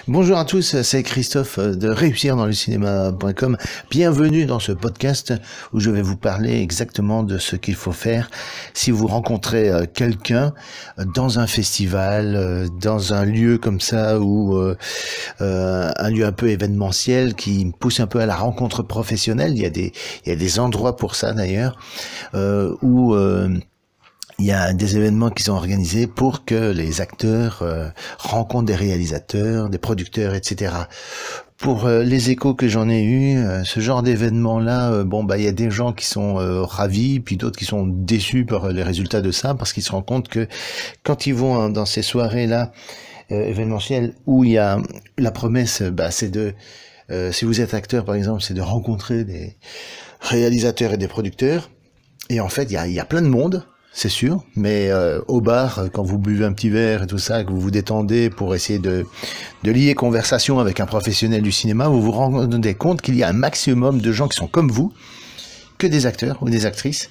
Bonjour à tous, c'est Christophe de réussirdanslecinema.com. Bienvenue dans ce podcast où je vais vous parler exactement de ce qu'il faut faire si vous rencontrez quelqu'un dans un festival, dans un lieu comme ça ou un lieu un peu événementiel qui pousse un peu à la rencontre professionnelle. Il y a des endroits pour ça d'ailleurs où il y a des événements qui sont organisés pour que les acteurs rencontrent des réalisateurs, des producteurs, etc. Pour les échos que j'en ai eu, ce genre d'événement-là, il y a des gens qui sont ravis, puis d'autres qui sont déçus par les résultats de ça, parce qu'ils se rendent compte que quand ils vont dans ces soirées-là événementielles où il y a la promesse, c'est de, si vous êtes acteur par exemple, c'est de rencontrer des réalisateurs et des producteurs, et en fait il y a plein de monde. C'est sûr, mais au bar, quand vous buvez un petit verre et tout ça, que vous vous détendez pour essayer de lier conversation avec un professionnel du cinéma, vous vous rendez compte qu'il y a un maximum de gens qui sont comme vous, que des acteurs ou des actrices,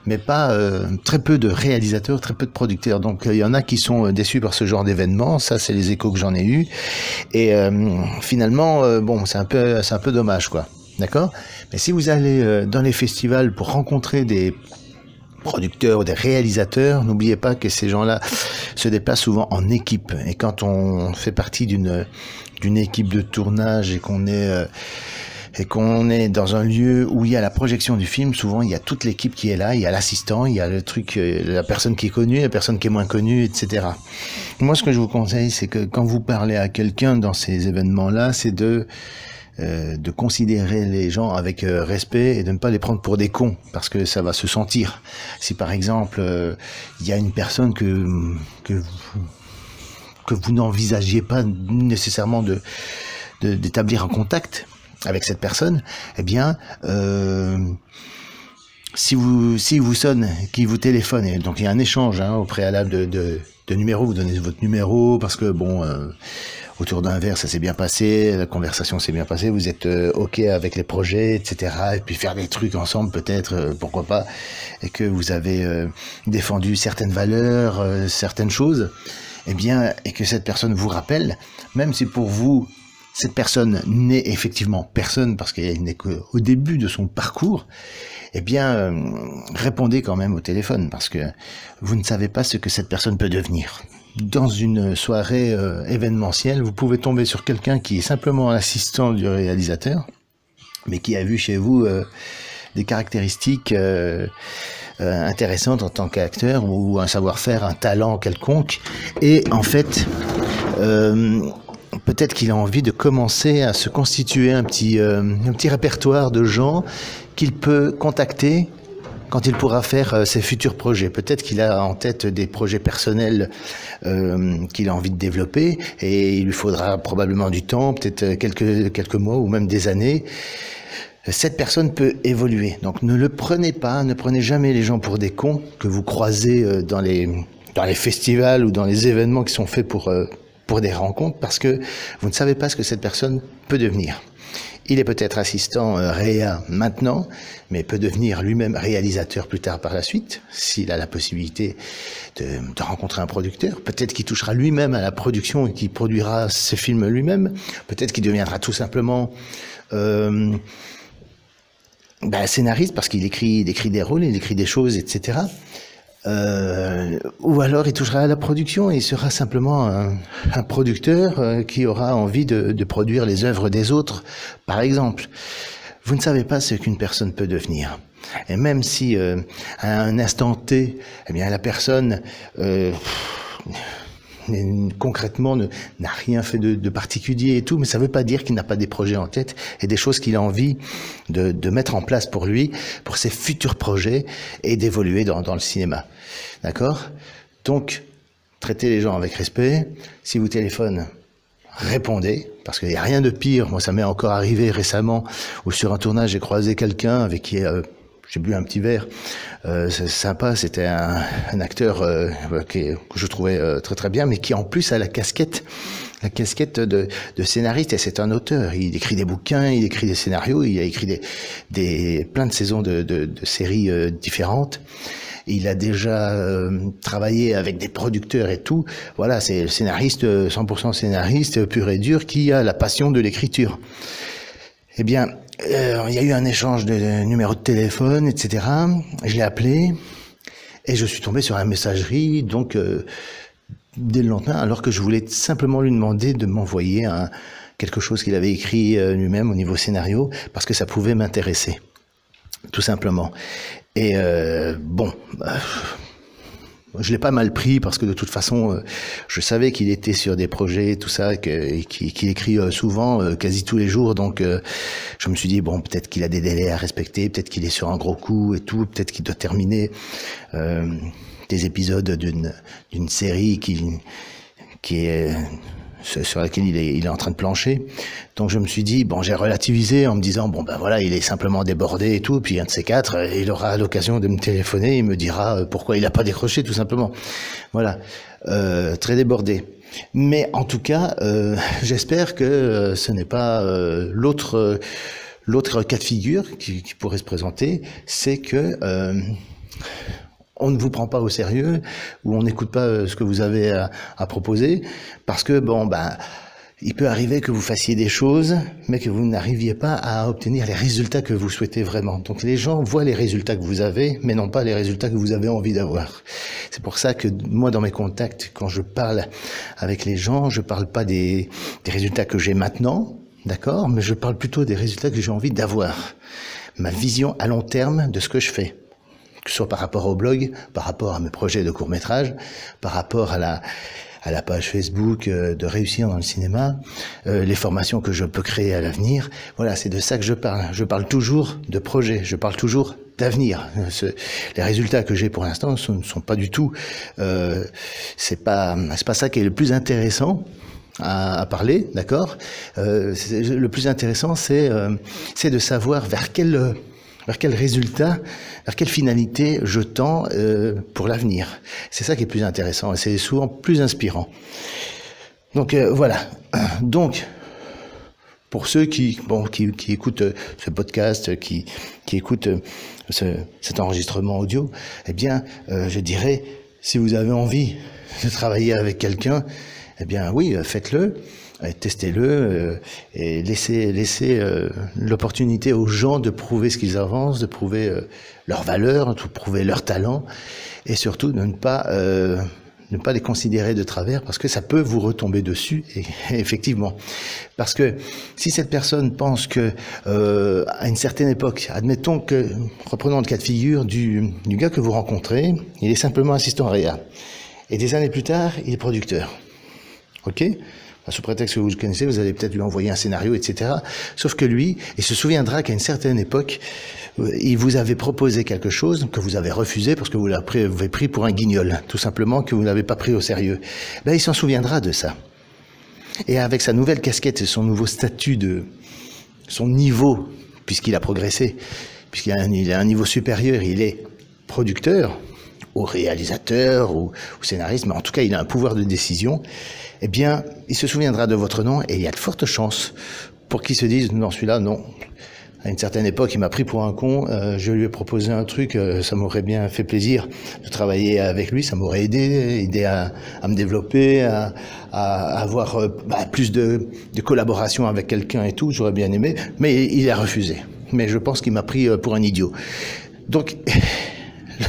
mais pas très peu de réalisateurs, très peu de producteurs. Donc il y en a qui sont déçus par ce genre d'événement, ça c'est les échos que j'en ai eus, et finalement, c'est un peu dommage, quoi. D'accord ? Mais si vous allez dans les festivals pour rencontrer des producteurs ou des réalisateurs, n'oubliez pas que ces gens-là se déplacent souvent en équipe. Et quand on fait partie d'une équipe de tournage et qu'on est dans un lieu où il y a la projection du film, souvent il y a toute l'équipe qui est là, il y a l'assistant, il y a le truc, la personne qui est connue, la personne qui est moins connue, etc. Moi, ce que je vous conseille, c'est que quand vous parlez à quelqu'un dans ces événements-là, c'est de considérer les gens avec respect et de ne pas les prendre pour des cons, parce que ça va se sentir. Si par exemple il y a une personne que vous n'envisagiez pas nécessairement d'établir un contact avec cette personne, eh bien si vous sonne, qui vous téléphone, et donc il y a un échange au préalable de numéros, vous donnez votre numéro parce que autour d'un verre, ça s'est bien passé, la conversation s'est bien passée, vous êtes OK avec les projets, etc. Et puis faire des trucs ensemble, peut-être, pourquoi pas, et que vous avez défendu certaines valeurs, certaines choses, et que cette personne vous rappelle, même si pour vous, cette personne n'est effectivement personne, parce qu'elle n'est qu'au début de son parcours, répondez quand même au téléphone, parce que vous ne savez pas ce que cette personne peut devenir. Dans une soirée événementielle, vous pouvez tomber sur quelqu'un qui est simplement l'assistant du réalisateur, mais qui a vu chez vous des caractéristiques intéressantes en tant qu'acteur, ou un savoir-faire, un talent quelconque, et en fait, peut-être qu'il a envie de commencer à se constituer un petit répertoire de gens qu'il peut contacter quand il pourra faire ses futurs projets. Peut-être qu'il a en tête des projets personnels qu'il a envie de développer, et il lui faudra probablement du temps, peut-être quelques mois ou même des années. Cette personne peut évoluer. Donc ne le prenez pas, ne prenez jamais les gens pour des cons que vous croisez dans les festivals ou dans les événements qui sont faits pour des rencontres, parce que vous ne savez pas ce que cette personne peut devenir. Il est peut-être assistant réa maintenant, mais peut devenir lui-même réalisateur plus tard par la suite, s'il a la possibilité de rencontrer un producteur. Peut-être qu'il touchera lui-même à la production et qu'il produira ses films lui-même. Peut-être qu'il deviendra tout simplement scénariste, parce qu'il écrit des rôles, il écrit des choses, etc. Ou alors il touchera à la production et il sera simplement un producteur qui aura envie de produire les œuvres des autres, par exemple. Vous ne savez pas ce qu'une personne peut devenir. Et même si à un instant T, la personne concrètement n'a rien fait de particulier et tout, mais ça ne veut pas dire qu'il n'a pas des projets en tête et des choses qu'il a envie de mettre en place pour lui, pour ses futurs projets, et d'évoluer dans le cinéma. D'accord ? Donc, traitez les gens avec respect. Si vous téléphonez, répondez, parce qu'il n'y a rien de pire. Moi, ça m'est encore arrivé récemment, où sur un tournage, j'ai croisé quelqu'un avec qui j'ai bu un petit verre, c'est sympa, c'était un acteur que je trouvais très très bien, mais qui en plus a la casquette de scénariste, et c'est un auteur. Il écrit des bouquins, il écrit des scénarios, il a écrit plein de saisons de séries différentes. il a déjà travaillé avec des producteurs et tout. Voilà, c'est le scénariste, 100% scénariste pur et dur, qui a la passion de l'écriture. Eh bien, il y a eu un échange de numéros de téléphone, etc. Je l'ai appelé et je suis tombé sur la messagerie, donc dès le lendemain, alors que je voulais simplement lui demander de m'envoyer quelque chose qu'il avait écrit lui-même au niveau scénario, parce que ça pouvait m'intéresser, tout simplement. Et bon, je l'ai pas mal pris parce que de toute façon, je savais qu'il était sur des projets, tout ça, qu'il écrit souvent, quasi tous les jours. Donc, je me suis dit bon, peut-être qu'il a des délais à respecter, peut-être qu'il est sur un gros coup et tout, peut-être qu'il doit terminer des épisodes d'une série qui est sur laquelle il est en train de plancher. Donc je me suis dit, bon, j'ai relativisé en me disant, bon ben voilà, il est simplement débordé et tout, puis un de ces quatre, il aura l'occasion de me téléphoner, il me dira pourquoi il n'a pas décroché, tout simplement. Voilà, très débordé. Mais en tout cas, j'espère que ce n'est pas l'autre cas de figure qui pourrait se présenter, c'est que on ne vous prend pas au sérieux, ou on n'écoute pas ce que vous avez à proposer, parce que bon, ben, il peut arriver que vous fassiez des choses, mais que vous n'arriviez pas à obtenir les résultats que vous souhaitez vraiment. Donc les gens voient les résultats que vous avez, mais non pas les résultats que vous avez envie d'avoir. C'est pour ça que moi, dans mes contacts, quand je parle avec les gens, je parle pas des résultats que j'ai maintenant, d'accord, mais je parle plutôt des résultats que j'ai envie d'avoir. Ma vision à long terme de ce que je fais. Que ce soit par rapport au blog, par rapport à mes projets de court-métrage, par rapport à la page Facebook de réussir dans le cinéma, les formations que je peux créer à l'avenir. Voilà, c'est de ça que je parle. Je parle toujours de projets, je parle toujours d'avenir. Les résultats que j'ai pour l'instant ne sont pas du tout... c'est pas ça qui est le plus intéressant à parler, d'accord. Le plus intéressant, c'est de savoir vers quel résultat, vers quelle finalité je tends pour l'avenir. C'est ça qui est plus intéressant et c'est souvent plus inspirant. Donc voilà. Donc pour ceux qui écoutent ce podcast, qui écoutent cet enregistrement audio, eh bien je dirais, si vous avez envie de travailler avec quelqu'un, eh bien oui, faites-le. Testez-le et laissez l'opportunité aux gens de prouver ce qu'ils avancent, de prouver leur valeur, de prouver leur talent, et surtout de ne pas les considérer de travers, parce que ça peut vous retomber dessus, et effectivement. Parce que si cette personne pense que à une certaine époque, admettons que, reprenons le cas de figure du gars que vous rencontrez, il est simplement assistant réa, et des années plus tard, il est producteur. Ok ? Sous prétexte que vous le connaissez, vous allez peut-être lui envoyer un scénario, etc. Sauf que lui, il se souviendra qu'à une certaine époque, il vous avait proposé quelque chose que vous avez refusé parce que vous l'avez pris pour un guignol, tout simplement, que vous n'avez pas pris au sérieux. Ben, il s'en souviendra de ça. Et avec sa nouvelle casquette et son nouveau statut son niveau, puisqu'il a progressé, puisqu'il a un niveau supérieur, il est producteur, ou réalisateur, ou scénariste, mais en tout cas, il a un pouvoir de décision. Eh bien, il se souviendra de votre nom et il y a de fortes chances pour qu'il se dise « Non, celui-là, non. À une certaine époque, il m'a pris pour un con, je lui ai proposé un truc, ça m'aurait bien fait plaisir de travailler avec lui, ça m'aurait aidé à me développer, à avoir plus de collaboration avec quelqu'un et tout, j'aurais bien aimé, mais il a refusé. Mais je pense qu'il m'a pris pour un idiot. » Donc,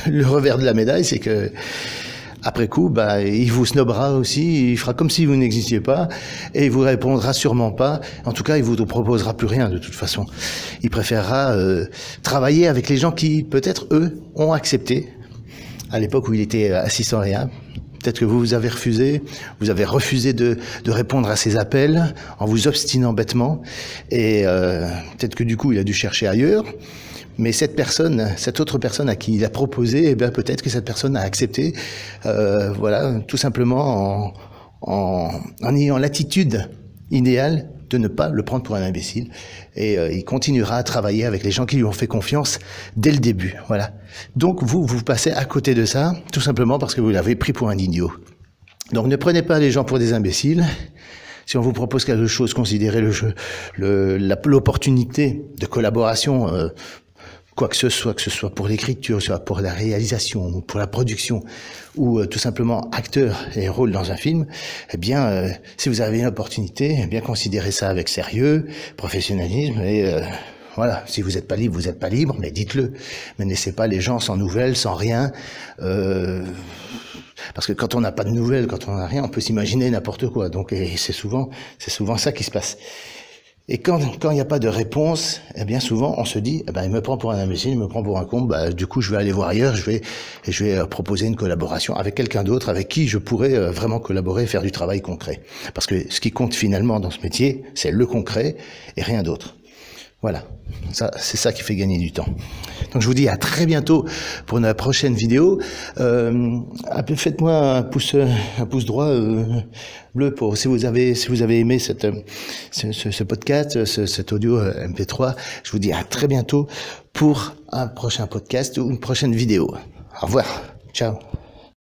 le revers de la médaille, c'est que après coup, il vous snobera aussi, il fera comme si vous n'existiez pas, et il vous répondra sûrement pas. En tout cas, il vous proposera plus rien de toute façon. Il préférera travailler avec les gens qui, peut-être, eux, ont accepté, à l'époque où il était assistant réa. Peut-être que vous avez refusé de répondre à ses appels, en vous obstinant bêtement, et peut-être que du coup, il a dû chercher ailleurs. Mais cette autre personne à qui il a proposé, eh bien peut-être que cette personne a accepté, voilà, tout simplement en ayant l'attitude idéale de ne pas le prendre pour un imbécile. Et il continuera à travailler avec les gens qui lui ont fait confiance dès le début. Voilà. Donc vous passez à côté de ça, tout simplement parce que vous l'avez pris pour un idiot. Donc ne prenez pas les gens pour des imbéciles. Si on vous propose quelque chose, considérez l'opportunité de collaboration quoi que ce soit pour l'écriture, soit pour la réalisation, pour la production, ou tout simplement acteur et rôle dans un film, eh bien, si vous avez une opportunité, eh bien, considérez ça avec sérieux, professionnalisme, et voilà. Si vous n'êtes pas libre, vous n'êtes pas libre, mais dites-le. Mais ne laissez pas les gens sans nouvelles, sans rien. Parce que quand on n'a pas de nouvelles, quand on n'a rien, on peut s'imaginer n'importe quoi. Donc, c'est souvent ça qui se passe. Et quand il n'y a pas de réponse, eh bien souvent on se dit, eh ben il me prend pour un imbécile, il me prend pour un con, bah du coup je vais aller voir ailleurs, je vais proposer une collaboration avec quelqu'un d'autre avec qui je pourrais vraiment collaborer, faire du travail concret. Parce que ce qui compte finalement dans ce métier, c'est le concret et rien d'autre. Voilà, c'est ça qui fait gagner du temps. Donc je vous dis à très bientôt pour une prochaine vidéo. Faites-moi un pouce droit bleu pour si vous avez aimé ce podcast, cet audio MP3. Je vous dis à très bientôt pour un prochain podcast ou une prochaine vidéo. Au revoir, ciao.